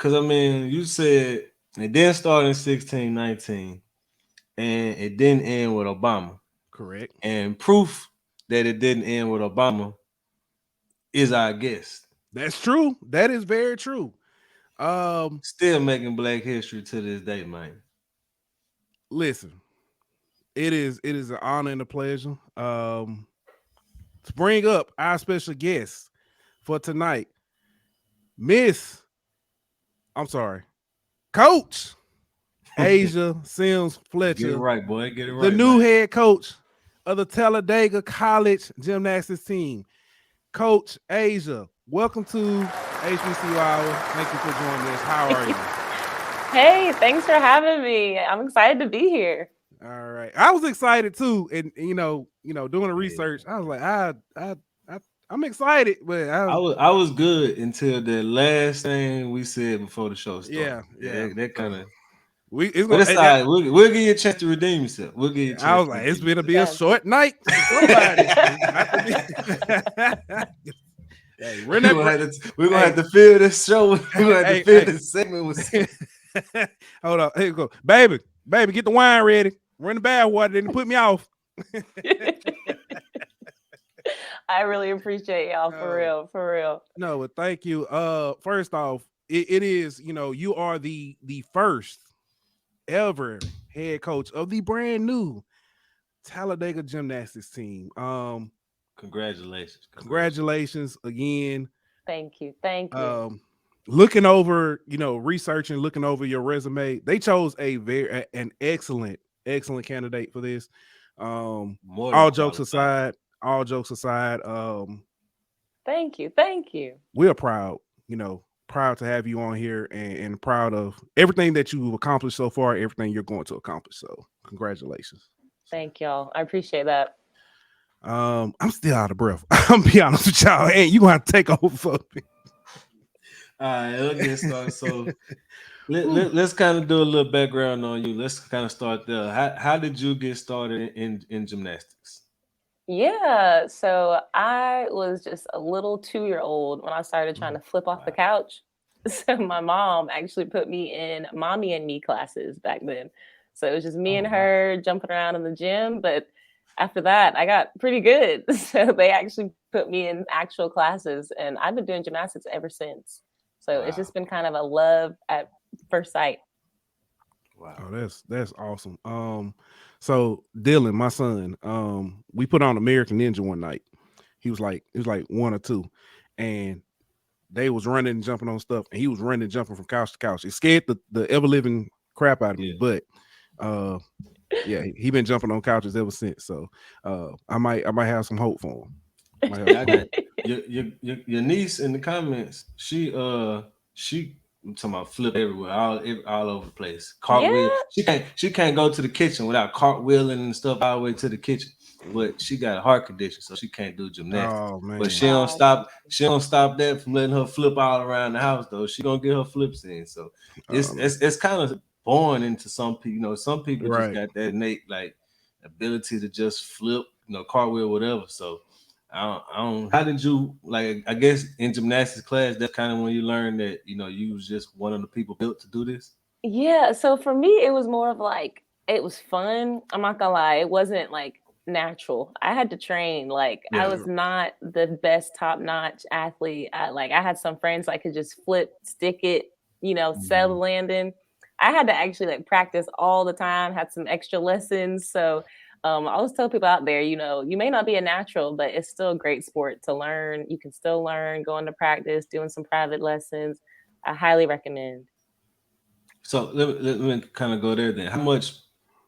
Because I mean, you said it didn't start in 16, 19, and it didn't end with Obama. Correct. And proof that it didn't end with Obama is our guest. That's true. That is very true. Um, Still making Black history to this day, man. Listen, it is an honor and a pleasure. To bring up our special guest for tonight, Miss. I'm sorry, Coach Asia Sims Get it Fletcher, right, boy. Get it the right, new man. head coach of the Talladega College Gymnastics Team. Coach Asia, welcome to HBCU Hour. Thank you for joining us. How are you? Hey, thanks for having me. I'm excited to be here. All right, I was excited too, and doing the Yeah. research, I was like, I'm excited, but I was good until the last thing we said before the show started. yeah. That kind of. We it's But gonna. it's all right. We'll give you a chance to redeem yourself. We'll give you a I chance was to like, it's redeem gonna yourself. be a Yes. short night for somebody. It's got to be. Hey, run We're that. gonna have to fill this show. We're gonna have to fill this segment with. Hold on. Here you go, baby. Baby, get the wine ready. Run the bath water. Then put me off. I really appreciate y'all for real, for real. No, but thank you. First off, it is you are the first ever head coach of the brand new Talladega Gymnastics Team. Congratulations. Congratulations again. Thank you. Thank you. Looking over, researching, looking over your resume, they chose an excellent candidate for this. More than All jokes qualified. aside, Thank you. Thank you. we are proud, proud to have you on here and proud of everything that you've accomplished so far, everything you're going to accomplish. So congratulations. Thank y'all. I appreciate that. I'm still out of breath. I'm be honest with y'all. Hey, you gonna take over for me. All right, let's get started. So let's kind of do a little background on you. Let's kind of start there. How did you get started in gymnastics? Yeah. So I was just a little 2-year old when I started trying to flip off the Wow. couch. So my mom actually put me in mommy and me classes back then. So it was just me Oh and wow. her jumping around in the gym. But after that, I got pretty good. So they actually put me in actual classes, and I've been doing gymnastics ever since. So it's Wow. just been kind of a love at first sight. Wow. Oh, that's awesome. So Dylan, my son, we put on American Ninja one night. He was like one or two, and they was running and jumping on stuff, and he was running and jumping from couch to couch. It scared the ever living crap out of me, Yeah. but yeah, he been jumping on couches ever since. So I might have some hope for him. Might have Yeah, some I got hope. your niece in the comments. She I'm talking about flip everywhere, all over the place. Cartwheel. Yeah. She can't go to the kitchen without cartwheeling and stuff all the way to the kitchen. But she got a heart condition, so she can't do gymnastics. Oh But man. she don't Oh, stop. She don't stop that from letting her flip all around the house though. She gonna get her flips in. So it's Um, it's, it's kind of born into some people. Some people just right. got that innate like ability to just flip, cartwheel, whatever. So I don't. How did you like? I guess in gymnastics class, that's kind of when you learned that you was just one of the people built to do this. yeah. So for me, it was more of like, it was fun. I'm not gonna lie. It wasn't like natural. I had to train. Like, I Yeah. was not the best top notch athlete. I had some friends I could just flip, stick it, sell the Mhm. landing. I had to actually like practice all the time, had some extra lessons. So I always tell people out there, you may not be a natural, but it's still a great sport to learn. You can still learn, going to practice, doing some private lessons. I highly recommend. So let me kind of go there then. How much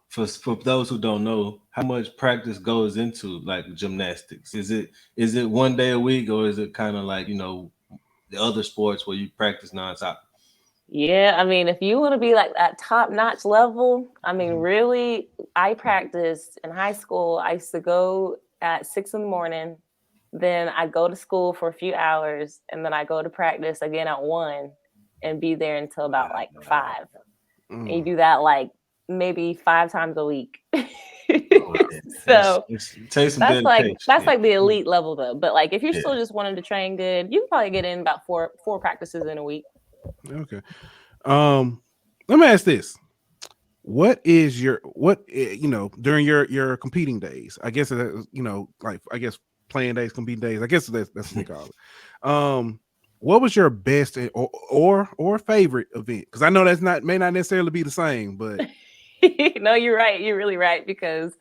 for those who don't know, how much practice goes into like gymnastics? Is it one day a week or is it kind of like the other sports where you practice nonstop? Yeah, I mean, if you want to be like that top notch level, I mean, Mhm. really, I practiced in high school. I used to go at 6 in the morning, then I go to school for a few hours, and then I go to practice again at 1 and be there until about Wow, like wow. 5. And you Mm, do that like maybe 5 times a week. Oh, yeah. It's, So it's, it takes some that's like dedication. that's Yeah. like the elite level though. But like if you're Yeah. still just wanting to train good, you can probably get in about four practices in a week. Okay. Let me ask this. What is during your competing days? I guess like I guess playing days, competing days. I guess that's what they call it. What was your best or favorite event? Because I know that's not may not necessarily be the same, but No, you're right. You're really right because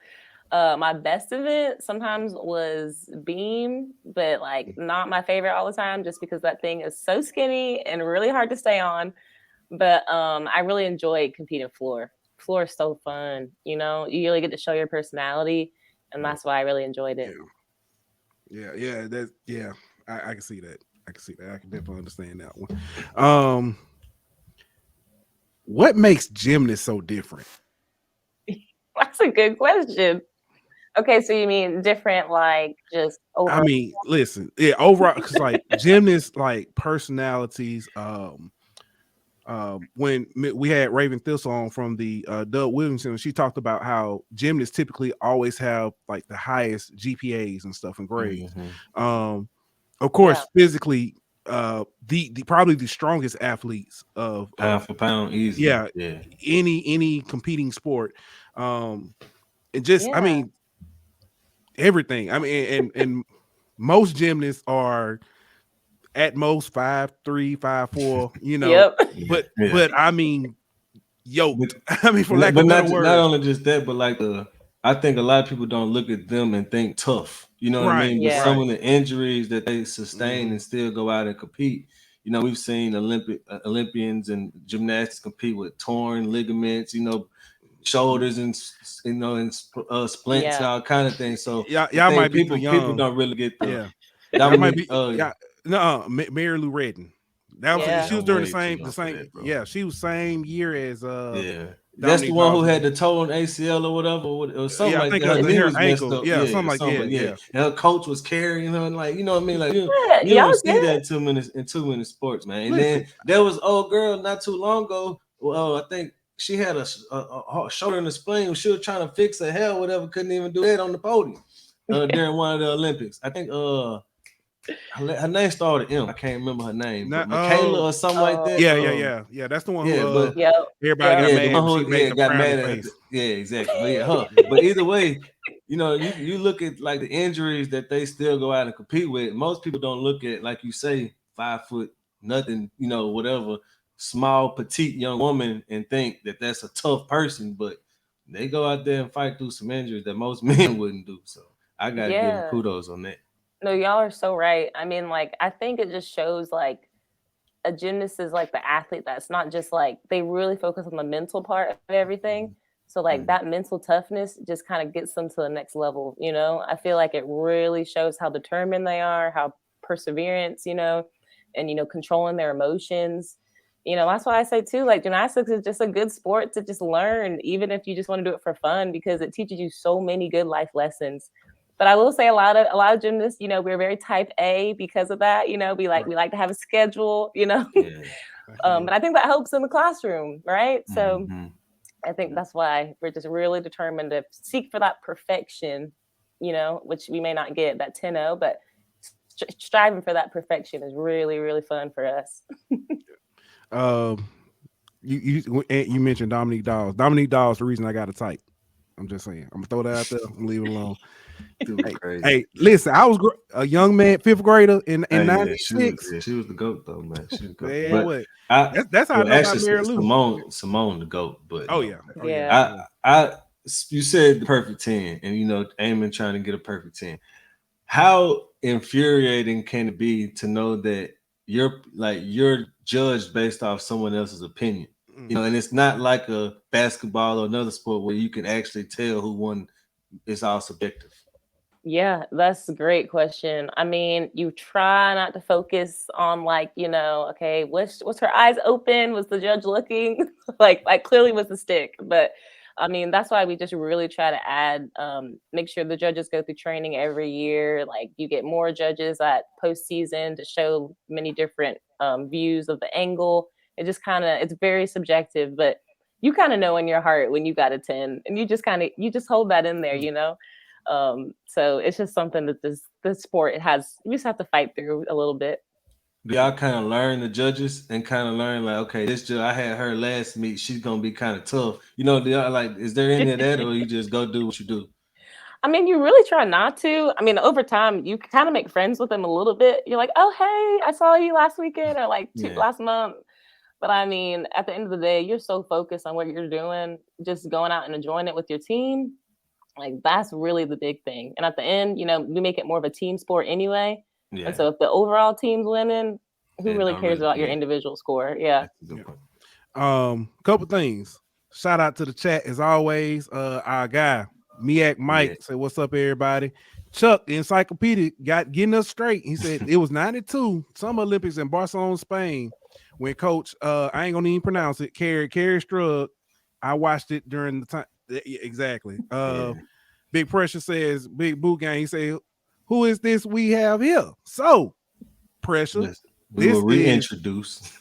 my best event sometimes was beam, but like not my favorite all the time, just because that thing is so skinny and really hard to stay on. But I really enjoyed competing floor. Floor is so fun, you really get to show your personality, and that's why I really enjoyed it. yeah. I can see that. I can see that. I can definitely understand that one. Um, what makes gymnasts so different? That's a good question. Okay, so you mean different, like just I overall? mean, listen, yeah, overall, because like gymnasts, like personalities. When we had Raven Thistle on from the Doug Williamson, she talked about how gymnasts typically always have like the highest GPAs and stuff and grades. Of Yeah, course, physically, the probably the strongest athletes Pound of for pound, easily. yeah Yeah. any competing sport. And just I yeah, mean everything. I mean, and most gymnasts are at most 5'3", 5'4", yep. Yeah. but I mean But, yoked. I mean, for lack but of better not words. only just that, but like I think a lot of people don't look at them and think tough. You know what I Right, mean? But Yeah, some right. of the injuries that they sustain Hmm. and still go out and compete. We've seen Olympians and gymnastics compete with torn ligaments. Shoulders and splints and yeah, all kind of things. So I Y'all might think be too people young. don't really get the Yeah, y'all might Dominique. be. Yeah, no, Mary Lou Retton. That was yeah, she was I'm during the way too same young for that, bro. Yeah, she was same year as Yeah, that's the Dominique one who Dawson. had the toe on ACL or whatever, or something Yeah, I like think that. Her knee her was messed ankle. up. Yeah, Yeah, something like something. yeah, But yeah, yeah. and her coach was carrying her, and like you know what I mean. Like yeah. you Y'all don't see good? that in too many sports, man. And then Listen, there was old girl not too long ago. Well, I think she had a shoulder in the spleen. She was trying to fix her hair, whatever. Couldn't even do that on the podium during one of the Olympics. I think her name started M. I can't remember her name, but not Michaela or something like Oh, that. yeah. That's the one who Yeah, but yep, everybody yep. got yeah, the mad one when she who made the got frowny mad at her. face. Yeah, exactly. But yeah, her. But either way, you look at like the injuries that they still go out and compete with. Most people don't look at, like you say, 5 foot nothing, whatever, small petite young woman and think that that's a tough person, but they go out there and fight through some injuries that most men wouldn't do. So I gotta give them Yeah. kudos on that. No, y'all are so right. I mean, like, I think it just shows like a gymnast is like the athlete that's not just like they really focus on the mental part of everything. So like Mhm. that mental toughness just kind of gets them to the next level. I feel like it really shows how determined they are, how perseverance, and controlling their emotions. That's why I say too, like gymnastics is just a good sport to just learn, even if you just want to do it for fun, because it teaches you so many good life lessons. But I will say a lot of gymnasts, we're very type A because of that. We like to have a schedule. Yeah. But I think that helps in the classroom, right? So Hmm. I think that's why we're just really determined to seek for that perfection, which we may not get that 10-0, but striving for that perfection is really, really fun for us. Um, you mentioned Dominique Dawes. Dominique Dawes, the reason I got a type. I'm just saying. I'm gonna throw that out there. I'm gonna leave it alone. Too Hey, crazy. hey, listen. I was a young man, fifth grader in Hey, yeah, '96. she was the goat though, man. She was the goat. Man, But what? I That's how I well know about actually Mary Lou. Simone the goat, but Oh yeah, oh yeah, Yeah. I I you said the perfect 10, and aiming trying to get a perfect 10. How infuriating can it be to know that you're judged based off someone else's opinion? Mm. And it's not like a basketball or another sport where you can actually tell who won. It's all subjective. Yeah, that's a great question. I mean, you try not to focus on like, okay, was her eyes open? Was the judge looking? like clearly was the stick. But I mean, that's why we just really try to add, make sure the judges go through training every year. Like you get more judges at postseason to show many different views of the angle. It's very subjective, but you kind of know in your heart when you got a 10, and you just hold that in there. So it's just something that this sport has. You just have to fight through a little bit. Do y'all kind of learn the judges and kind of learn like, okay, this judge I had her last meet, she's gonna be kind of tough. You know, do y'all like, is there any of that, or you just go do what you do? I mean, you really try not to. I mean, over time, you kind of make friends with them a little bit. You're like, oh, hey, I saw you last weekend or like Yeah, last month. But I mean, at the end of the day, you're so focused on what you're doing, just going out and enjoying it with your team. Like that's really the big thing. And at the end, we make it more of a team sport anyway. And yeah. so if the overall team's winning, who It really don't cares really about your care. individual score? Yeah. That's a good point. Couple things. Shout out to the chat as always. Our guy Miak Yeah, Mike said, "What's up, everybody?" Chuck, the encyclopedic, getting us straight. He said it was 92 Summer Olympics in Barcelona, Spain, when Coach I ain't gonna even pronounce it. Carrie Strug. I watched it during the time. Exactly. yeah. Big Pressure says, Big Boot Gang. He said, "Who is this we have here?" So Pressure. We This will is reintroduce.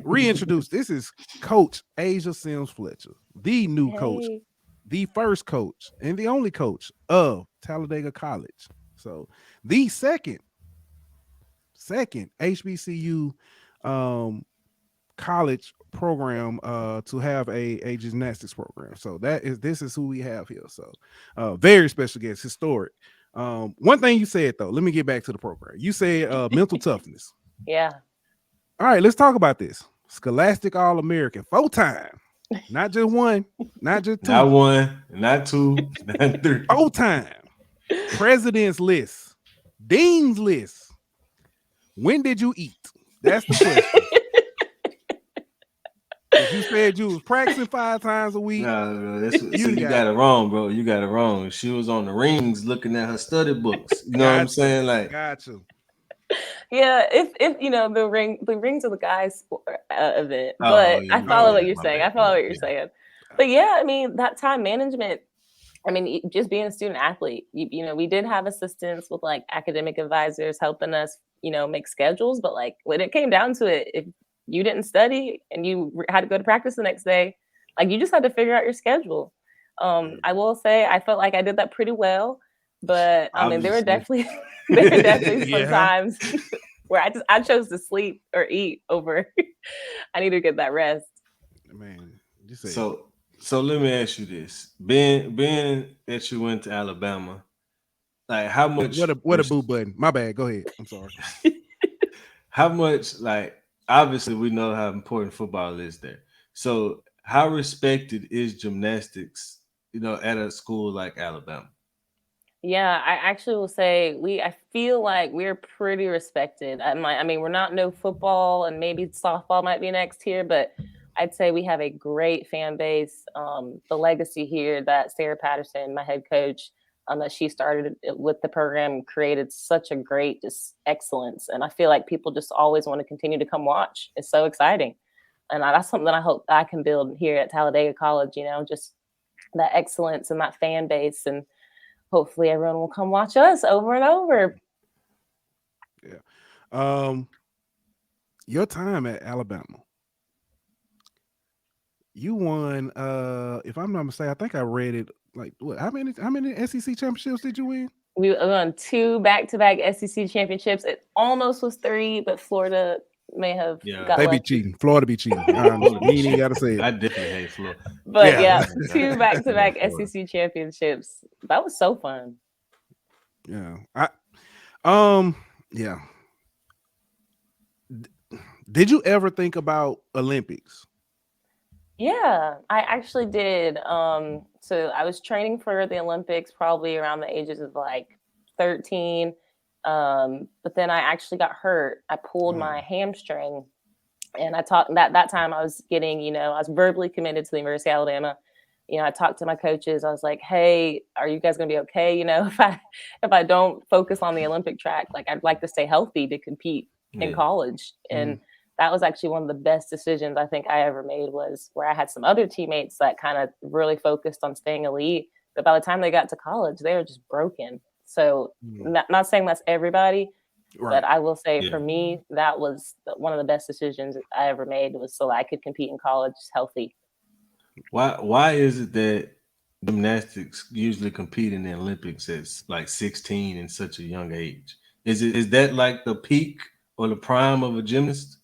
reintroduced. This is Coach Asia Sims Fletcher, the new coach, Hey. the first coach, and the only coach of Talladega College. So the second HBCU college program to have a gymnastics program. So this is who we have here. So very special guest, historic. One thing you said though, let me get back to the program. You said mental toughness. Yeah. All right, let's talk about this. Scholastic All-American, 4-time. Not just one, not just two. Not one, not two, not three. 4-time. President's list. Dean's list. When did you eat? That's the question. If you said you was practicing 5 times a week, No, you got it wrong, bro. You got it wrong. She was on the rings looking at her study books. You know what I'm saying? Like, got you. Yeah, if the rings of the guys event, but yeah, I follow what you're my saying. bad. I follow what you're saying. But yeah, I mean that time management. I mean, just being a student athlete, we did have assistants with like academic advisors helping us, make schedules. But like when it came down to it, if you didn't study and you had to go to practice the next day, like you just had to figure out your schedule. I will say I felt like I did that pretty well, but I mean, Obviously. there were definitely some Yeah. times where I chose to sleep or eat over. I need to get that rest. Man, you said So let me ask you this: being that you went to Alabama, like how much what a boo button. My bad. Go ahead. I'm sorry. how much like obviously we know how important football is there. So how respected is gymnastics, at a school like Alabama? Yeah, I actually will say I feel like we're pretty respected. I mean, we're not no football and maybe softball might be next here, but I'd say we have a great fan base. The legacy here that Sarah Patterson, my head coach, that she started with the program created such a great just excellence. And I feel like people just always want to continue to come watch. It's so exciting. And that's something that I hope I can build here at Talladega College, just that excellence and that fan base. And hopefully everyone will come watch us over and over. Yeah. Your time at Alabama. You won, if I'm not mistaken, I think I read it like what? How many SEC championships did you win? We won 2 back-to-back SEC championships. It almost was 3, but Florida may have got they be lucky. cheating. Florida be cheating. You ain't even gotta say it. I definitely hate Florida. But yeah 2 back-to-back SEC championships. That was so fun. Yeah. Yeah. Did you ever think about Olympics? Yeah, I actually did. So I was training for the Olympics probably around the ages of like 13. But then I actually got hurt. I pulled my hamstring, and I talked that time I was getting, I was verbally committed to the University of Alabama. I talked to my coaches. I was like, "Hey, are you guys gonna be okay? If I don't focus on the Olympic track, like I'd like to stay healthy to compete in college." And that was actually one of the best decisions I think I ever made, was where I had some other teammates that kind of really focused on staying elite. But by the time they got to college, they were just broken. So not saying that's everybody, but I will say for me, that was one of the best decisions I ever made, was so I could compete in college healthy. Why is it that gymnastics usually compete in the Olympics at like 16 in such a young age? Is that like the peak, or the prime of a gymnast?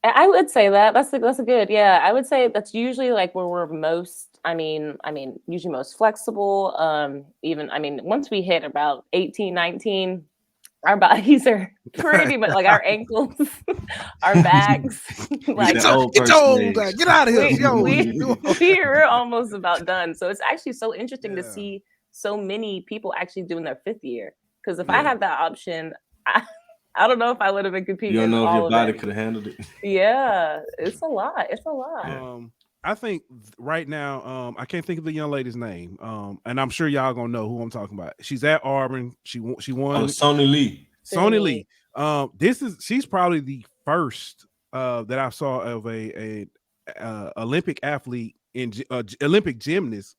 I would say that that's a good, yeah. I would say that's usually like where we're most. Usually most flexible. Even once we hit about 18, 19, our bodies are pretty much like our ankles, our backs, It's like that old Get your person old age. guy. Get out of here. we Yo, we you we're almost about done. So it's actually so interesting to yeah. see so many people actually doing their fifth year. Because if I Yeah. had that option, I don't know if I would have been You competing don't in know if your all of body it. could have handled it. Yeah, it's a lot. It's a lot. Yeah. I think right now, I can't think of the young lady's name. And I'm sure y'all gonna know who I'm talking about. She's at Auburn. She Oh, won. Sony Lee. Sonny Sydney. Lee. She's probably the first that I saw of a Olympic athlete in Olympic gymnast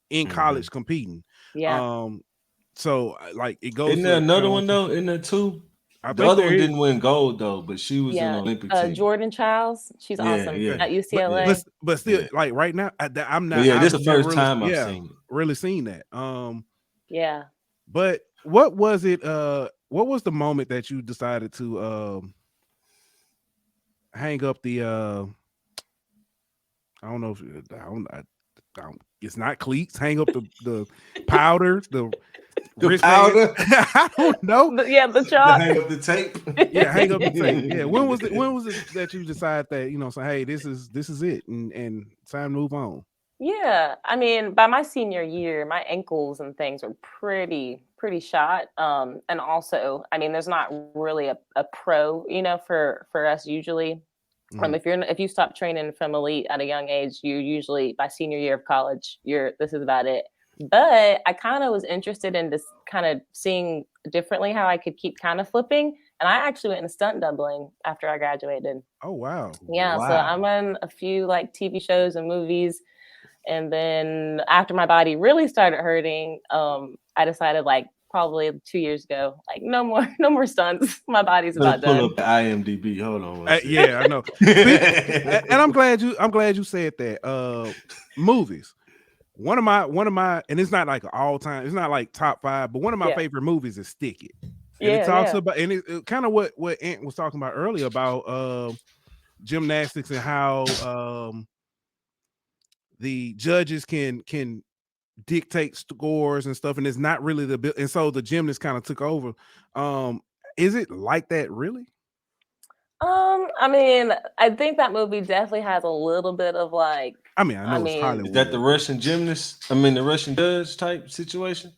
in college competing. Yeah. So like it goes Isn't there to kind another of one though? Isn't there two? I The think other there one is. didn't win gold though, but she was in the Yeah. Olympic team. Jordan Childs, she's Yeah, awesome yeah, at But UCLA. but still, yeah. like right now, I'm But not. yeah, this I've is the never first really, time I've seen it. really seen that. Yeah. But what was it? What was the moment that you decided to hang up the? I don't know if I don't, it's not cleats. Hang up the powder, the The wristband. powder, I don't know. The to chalk. hang up the tape. Yeah, hang up the tape. Yeah, when was it that you decided that say, hey, this is it, and it's time to move on? Yeah, by my senior year, my ankles and things were pretty shot. And also, there's not really a pro, for us usually. If you stop training from elite at a young age, you usually by senior year of college, this is about it. But I kind of was interested in just kind of seeing differently how I could keep kind of flipping. And I actually went into stunt doubling after I graduated. Oh wow. Yeah, so Wow. I'm on a few like TV shows and movies. And then after my body really started hurting, I decided like probably 2 years ago, like no more stunts. My body's Let's about pull done. up the IMDb. Hold on. One second. Yeah, I know. And I'm glad you said that. Movies. One of my, and it's not like all time. It's not like top 5, but one of my Yeah. favorite movies is Stick It. And Yeah, it talks yeah. about, and it kind of what Ant was talking about earlier about gymnastics and how the judges can dictate scores and stuff, and it's not really and so the gymnast kind of took over. Is it like that really? I think that movie definitely has a little bit of like, I know it's Hollywood. Is that the Russian gymnast? The Russian judge type situation?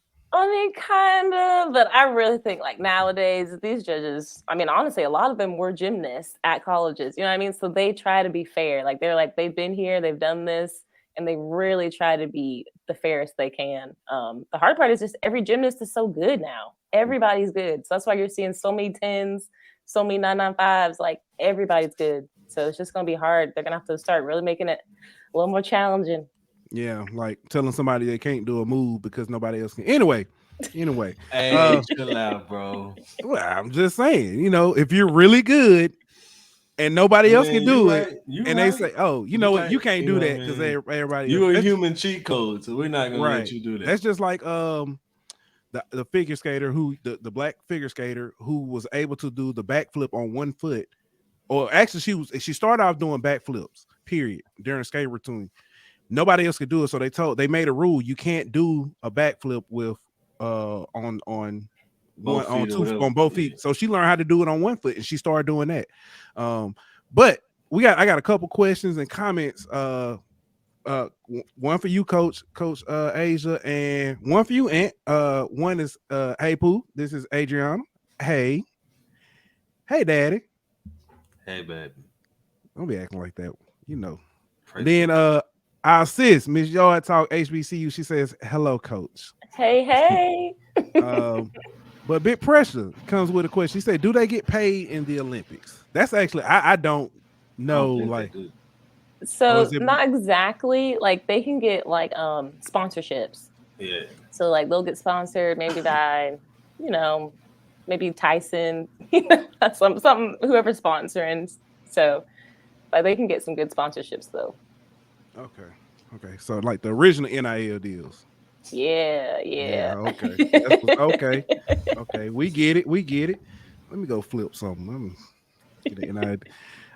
kind of, but I really think like nowadays these judges, honestly, a lot of them were gymnasts at colleges, you know what I mean? So they try to be fair. Like they've been here, they've done this, and they really try to be the fairest they can. The hard part is just every gymnast is so good now. Everybody's good. So that's why you're seeing so many 10s, so many 995s, like everybody's good. So it's just gonna be hard. They're gonna have to start really making it a little more challenging. Yeah, like telling somebody they can't do a move because nobody else can. Anyway, Hey, chill out, bro. well, I'm just saying, if you're really good and nobody else can do it, and they say, "Oh, you know what? You can't do that because everybody." You're a human cheat code, so we're not gonna let you do that. That's just like the figure skater the black figure skater who was able to do the backflip on one foot, or actually she started off doing backflips. Period. During a skate routine, nobody else could do it, so they made a rule: you can't do a backflip with on both feet. So she learned how to do it on one foot, and she started doing that. But I got a couple questions and comments. One for you, Coach Asia, and one for you, Ant. One is hey Pooh, this is Adriana. Hey Daddy. Hey baby. Don't be acting like that, Praise Then our sis, Miss Yo at Talk HBCU, she says hello, Coach. Hey. But big pressure comes with a question. She said, do they get paid in the Olympics? That's actually I don't know. Like, so not exactly. Like they can get like sponsorships. Yeah. So like they'll get sponsored maybe by, maybe Tyson, some whoever's sponsoring. So like they can get some good sponsorships though. Okay. So like the original NIL deals. Yeah. Okay. Okay. We get it. Let me go flip something. Get an NIL.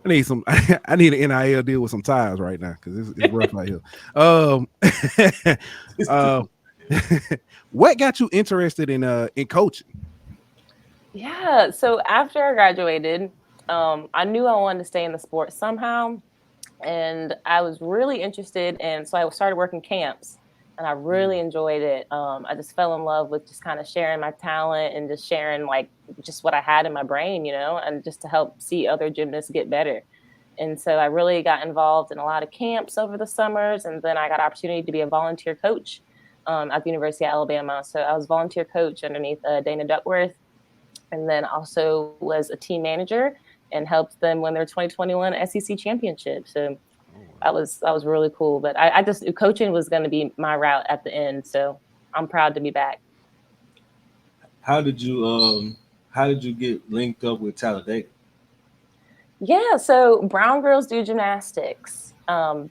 I need some. I need an NIL deal with some ties right now because it's rough out here. Um, uh, what got you interested in coaching? Yeah. So after I graduated, I knew I wanted to stay in the sport somehow. And I was really interested in, so I started working camps and I really enjoyed it. I just fell in love with just kind of sharing my talent and just sharing like just what I had in my brain, and just to help see other gymnasts get better. And so I really got involved in a lot of camps over the summers. And then I got opportunity to be a volunteer coach at the University of Alabama. So I was volunteer coach underneath Dana Duckworth, and then also was a team manager and helped them win their 2021 SEC championship. So that was really cool. But I just coaching was going to be my route at the end. So I'm proud to be back. How did you how did you get linked up with Talladega? Yeah, so Brown Girls Do Gymnastics.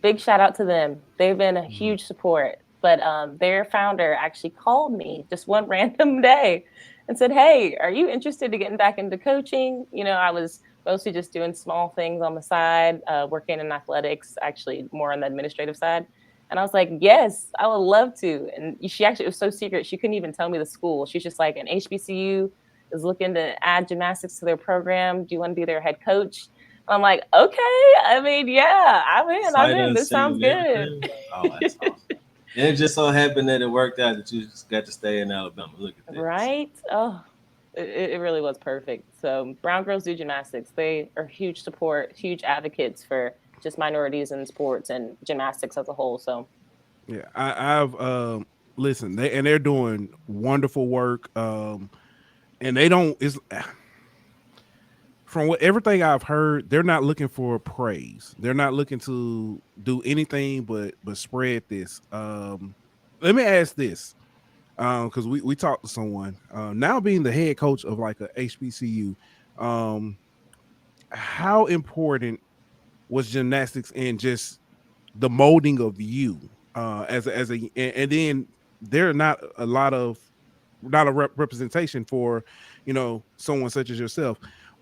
Big shout out to them. They've been a huge support. But their founder actually called me just one random day and said, "Hey, are you interested in getting back into coaching?" I was mostly just doing small things on the side, working in athletics, actually more on the administrative side. And I was like, "Yes, I would love to." And she actually, it was so secret, she couldn't even tell me the school. She's just like, "An HBCU is looking to add gymnastics to their program. Do you want to be their head coach?" I'm like, "Okay, I mean, yeah, I'm in, I'm Sight in. This sounds unseen, good." everything. Oh, that's awesome. And it just so happened that it worked out that you just got to stay in Alabama. Look at that. Right? Oh, it really was perfect. So Brown Girls Do Gymnastics. They are huge support, huge advocates for just minorities in sports and gymnastics as a whole. So Yeah, I've listen. They're doing wonderful work. And they don't. It's from what everything I've heard, they're not looking for praise. They're not looking to do anything but spread this. Let me ask this, because we talked to someone now being the head coach of like a HBCU. Um, how important was gymnastics in just the molding of you and then there are not a lot of not a representation for someone such as yourself.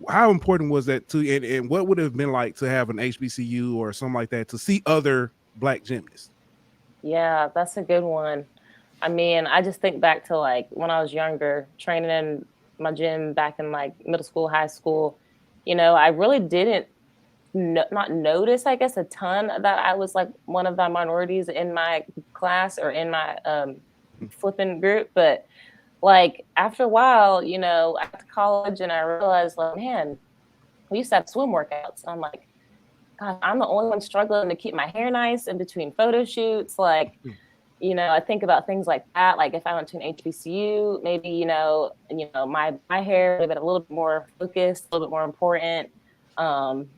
How important was that to and what would it have been like to have an HBCU or something like that to see other black gymnasts? yeah, that's a good one. I mean, I just think back to like when I was younger, training in my gym back in like middle school, high school. I really didn't not notice, I guess, a ton that I was like one of the minorities in my class or in my flipping group. But like after a while, I got to college and I realized, like, man, we used to have swim workouts. And I'm like, God, I'm the only one struggling to keep my hair nice in between photo shoots. Like, I think about things like that. Like if I went to an HBCU, maybe, my hair would have been a little bit more focused, a little bit more important. Um,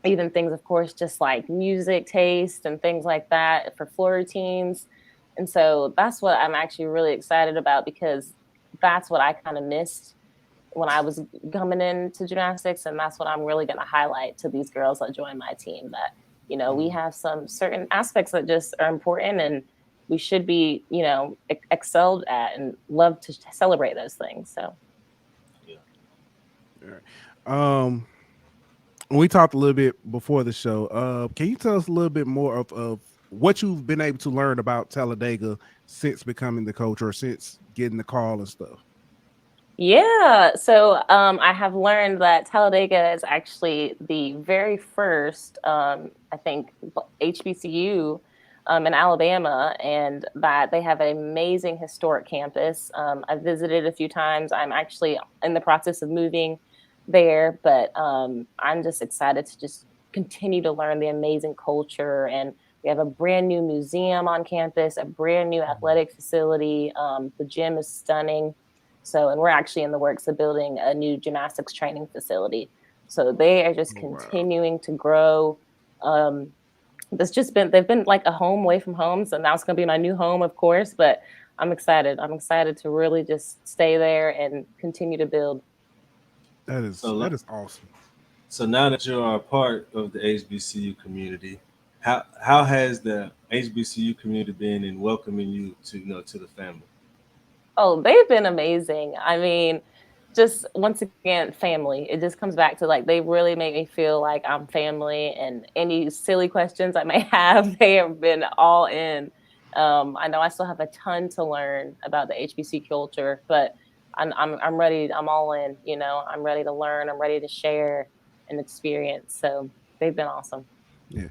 Even things, of course, just like music taste and things like that for floor routines. And so that's what I'm actually really excited about because that's what I kind of missed when I was coming into gymnastics. And that's what I'm really going to highlight to these girls that join my team that, we have some certain aspects that just are important and we should be, excelled at and love to celebrate those things. So, All right. We talked a little bit before the show. Can you tell us a little bit more of what you've been able to learn about Talladega since becoming the coach or since getting the call and stuff? yeah. So I have learned that Talladega is actually the very first, I think, HBCU in Alabama, and that they have an amazing historic campus. I've visited a few times. I'm actually in the process of moving there, but I'm just excited to just continue to learn the amazing culture. And we have a brand new museum on campus, a brand new athletic facility. The gym is stunning. So, and we're actually in the works of building a new gymnastics training facility. So they are just Oh, wow. continuing to grow. Um, they've been like a home away from home. So now it's going to be my new home, of course, but I'm excited. I'm excited to really just stay there and continue to build. So, That is awesome. so now that you are a part of the HBCU community, how has the HBCU community been in welcoming you to to the family? Oh, they've been amazing. I mean, just once again family. It just comes back to like they really make me feel like I'm family, and any silly questions I may have, they have been all in. I know I still have a ton to learn about the HBC culture, but I'm ready. I'm all in. I'm ready to learn. I'm ready to share an experience. So they've been awesome. Yeah.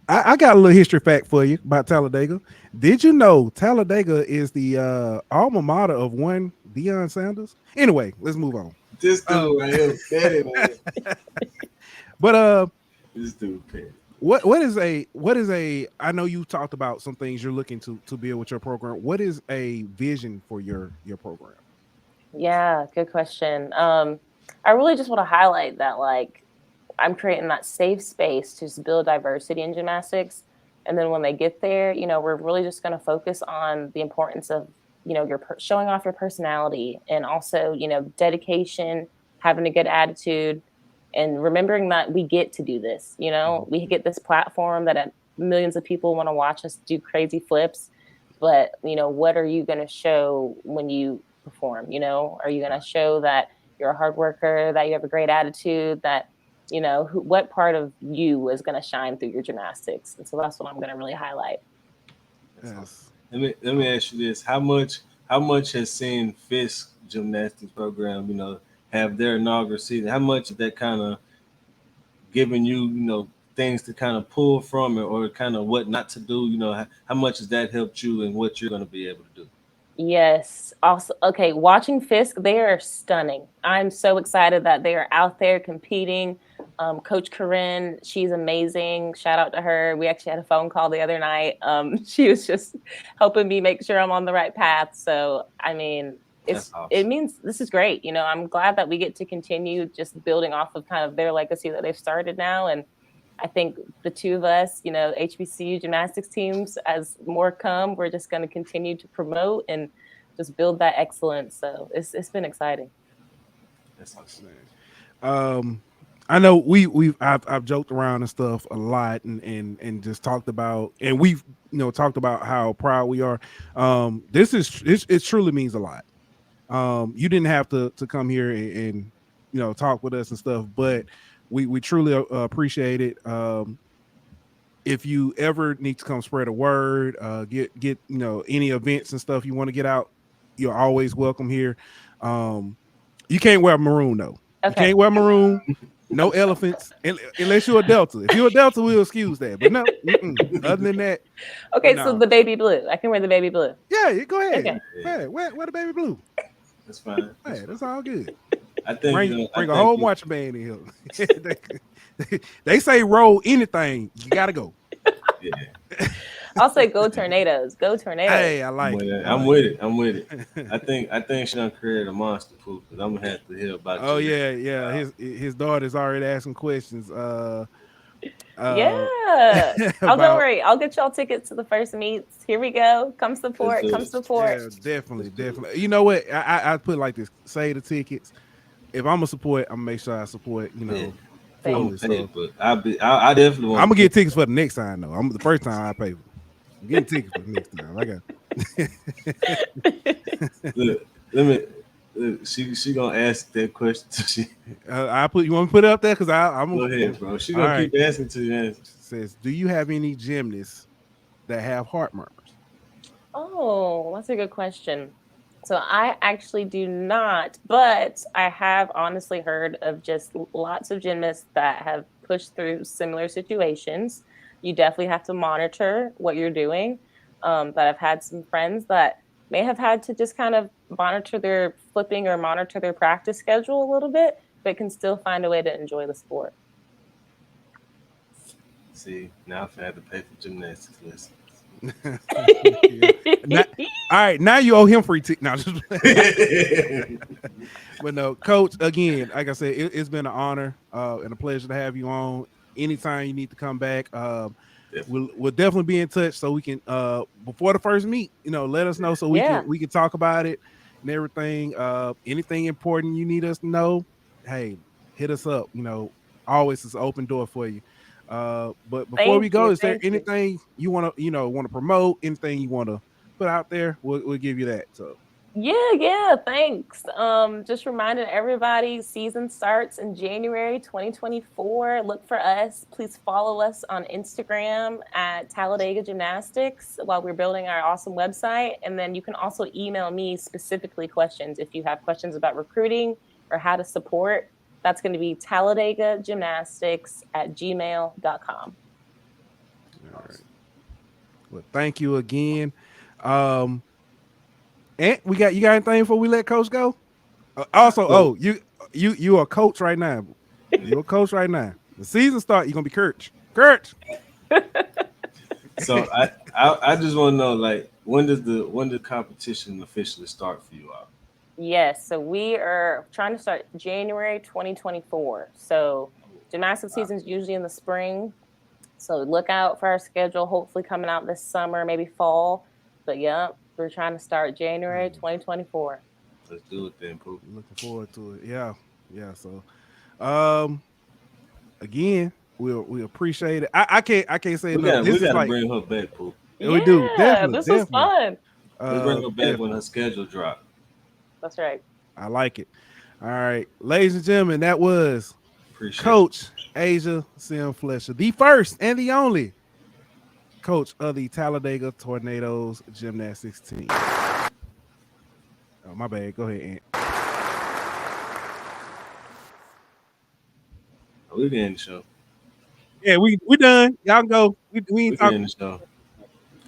I got a little history fact for you about Talladega. Did you know Talladega is the alma mater of one Deion Sanders? Anyway, let's move on. This dude right here, petty man. But This dude petty. what is a I know you talked about some things you're looking to build with your program. What is a vision for your program? Yeah, good question. I really just want to highlight that, like, I'm creating that safe space to just build diversity in gymnastics. And then when they get there, we're really just going to focus on the importance of, your showing off your personality, and also, dedication, having a good attitude, and remembering that we get to do this. We get this platform that millions of people want to watch us do crazy flips. But, what are you going to show when you perform? Are you going to show that you're a hard worker, that you have a great attitude, that what part of you is going to shine through your gymnastics? And so that's what I'm going to really highlight. That's awesome. Yes. Let me ask you this: how much has seen Fisk gymnastics program, have their inaugural season? How much is that kind of giving you, things to kind of pull from it, or kind of what not to do? How much has that helped you and what you're going to be able to do? Yes. Also, okay, watching Fisk, they are stunning. I'm so excited that they are out there competing. Coach Corinne, she's amazing. Shout out to her. We actually had a phone call the other night. She was just helping me make sure I'm on the right path. So, I mean, That's it awesome. means this is great. I'm glad that we get to continue just building off of kind of their legacy that they've started now. And I think the two of us, HBCU gymnastics teams, as more come, we're just going to continue to promote and just build that excellence. So it's been exciting. That's awesome. Um, I know I've joked around and stuff a lot, and just talked about, and we've talked about how proud we are. This is it truly means a lot. You didn't have to come here and talk with us and stuff, but we truly appreciate it. If you ever need to come spread a word, get any events and stuff you want to get out, you're always welcome here. Um, you can't wear maroon though. You Okay. can't wear maroon. No elephants, unless you're a Delta. If you're a Delta, we'll excuse that. But no, other than that, Okay, so no. the baby blue. I can wear the baby blue. Yeah, go ahead. Okay. Yeah, wear the baby blue. That's fine. Yeah, that's all good. I think Bring a whole marching band in here. they say roll anything, you gotta go. Yeah. I'll say go Tornadoes. Go Tornadoes. Hey, I like it. I'm with it. I'm with it. I think she done created a monster poop, because I'm gonna have to hear about. Oh yeah. His daughter's already asking questions. Yeah. Oh, don't worry. I'll get y'all tickets to the first meets. Here we go. Come support. Come support. Yeah, definitely. You know what? I put it like this: say the tickets. If I'm gonna support, I'm gonna make sure I support. Yeah. Fully. So But I definitely want. I'm gonna get tickets for the next time though. I'm the first time I pay for. I'm getting tickets for the next time. I got. Look, let me. She gonna ask that question. I put. You want me to put it up there because I'm. Go ahead, bro. She gonna keep asking to you. Answer. Says, do you have any gymnasts that have heart murmurs? Oh, that's a good question. So I actually do not, but I have honestly heard of just lots of gymnasts that have pushed through similar situations. You definitely have to monitor what you're doing. But I've had some friends that may have had to just kind of monitor their flipping or monitor their practice schedule a little bit, but can still find a way to enjoy the sport. See, now I have to pay for gymnastics lessons. All right, now you owe him free ticket. No, but no, Coach. Again, like I said, it's been an honor and a pleasure to have you on. Anytime you need to come back, we'll definitely be in touch so we can before the first meet. Let us know so we can talk about it and everything. Anything important you need us to know, hey, hit us up. Always is an open door for you. But before we go, is there anything you want to promote? Anything you want to put out there? We'll give you that. So Yeah, thanks. Just reminding everybody, season starts in January 2024. Look for us. Please follow us on Instagram at Talladega Gymnastics while we're building our awesome website. And then you can also email me specifically questions if you have questions about recruiting or how to support. That's going to be Talladega Gymnastics at gmail.com. All right. Well, thank you again. And you got anything before we let Coach go? Also, So, you are a coach right now. You're a coach right now. The season start, you're gonna be Kirch. Kirch. so I just want to know, like, when the competition officially start for you all? Yes, so we are trying to start January 2024. So gymnastics season is usually in the spring. So look out for our schedule, hopefully coming out this summer, maybe fall. But yeah, we're trying to start January 2024. Let's do it then, Pooh. Looking forward to it. Yeah. Yeah. So um again, we appreciate it. I can't say We enough. got we This is got to like bring her back, Pooh. we do. Yeah, Definitely, this was definitely. fun. Let's bring her back when Definitely. her schedule drop. That's right. I like it. All right. Ladies and gentlemen, that was Appreciate it. Coach Asia Sim Fletcher, the first and the only coach of the Talladega Tornadoes gymnastics team. Oh, my bad. Go ahead, Ant. We can end the show. Yeah, we done. Y'all can go. We We ain't can talking. end the show.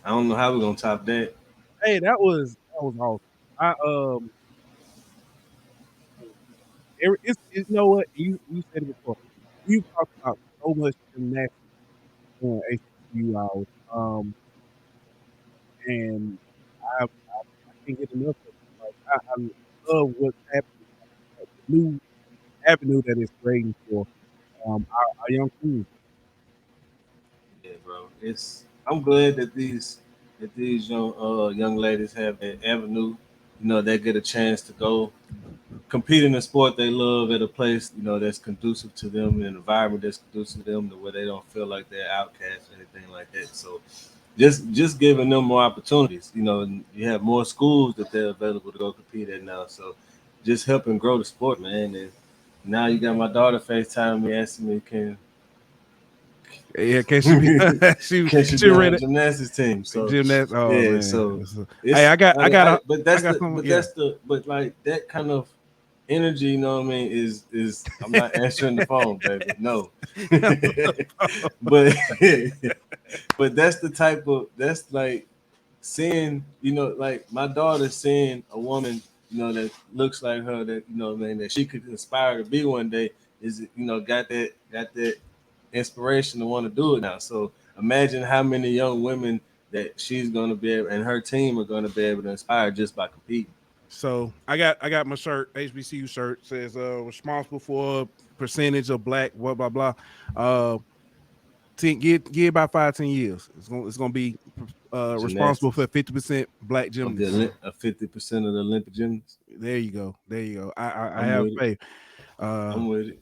I don't know how we're gonna top that. Hey, that was awesome. I it's you know what you said it before. You talked about so much gymnastics on HBCU hours. And I can't get enough of it. Like I love what's happening, like, the new avenue that is creating for our young queens. Yeah, bro. I'm glad that these young ladies have an avenue. They get a chance to go compete in a sport they love at a place that's conducive to them, an environment that's conducive to them, to where they don't feel like they're outcasts or anything like that. So just giving them more opportunities. And you have more schools that they're available to go compete at now. So just helping grow the sport, man. And now you got my daughter FaceTime me asking me, Yeah, can she be can she she be on the ready gymnastics team? So gymnast? Oh yeah, man. so Hey, it's I, I but I that's got the some, but yeah. that's the but like that kind of energy, what I mean, is I'm not answering the phone, baby. No. but but that's like seeing, like my daughter seeing a woman, that looks like her, that man, that she could inspire to be one day, is got that inspiration to want to do it now. So imagine how many young women that she's gonna be able, and her team are gonna be able to inspire just by competing. So I got my shirt, HBCU shirt, says responsible for a percentage of black, blah blah blah. Uh give about 5-10 years. It's gonna be responsible for Gymnastics 50% black of gymnasts. 50% of the Olympic gymnasts. There you go. There you go. I I'm have with it. faith. Uh I'm with it.